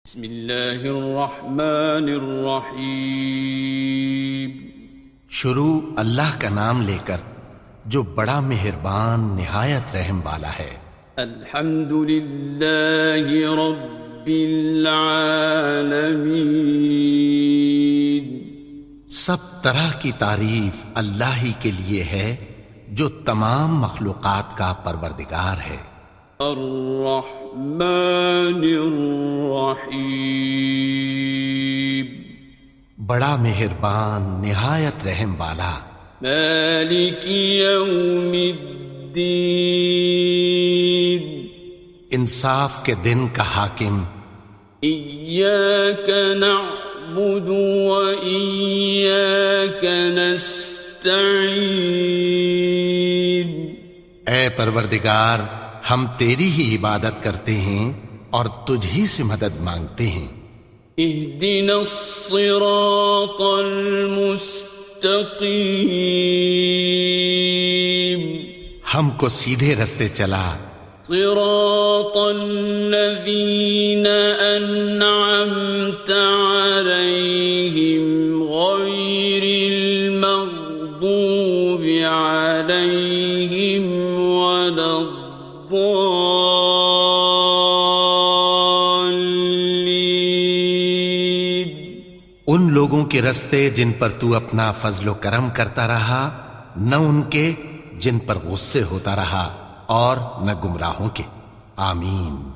بسم اللہ الرحمن الرحیم۔ شروع اللہ کا نام لے کر جو بڑا مہربان نہایت رحم والا ہے۔ الحمد للہ رب العالمین۔ سب طرح کی تعریف اللہ ہی کے لیے ہے جو تمام مخلوقات کا پروردگار ہے۔ الرحمن الرحیم۔ بڑا مہربان نہایت رحم والا۔ مالک یوم الدین۔ انصاف کے دن کا حاکم۔ ایاک نعبد و ایاک نستعین۔ اے پروردگار، ہم تیری ہی عبادت کرتے ہیں اور تجھ ہی سے مدد مانگتے ہیں۔ اہدنا الصراط المستقیم۔ ہم کو سیدھے رستے چلا۔ صراط الذین انعمت علیہم غیر المغضوب علیہم ولا الضالین۔ ان لوگوں کے رستے جن پر تو اپنا فضل و کرم کرتا رہا، نہ ان کے جن پر غصے ہوتا رہا، اور نہ گمراہوں کے۔ آمین۔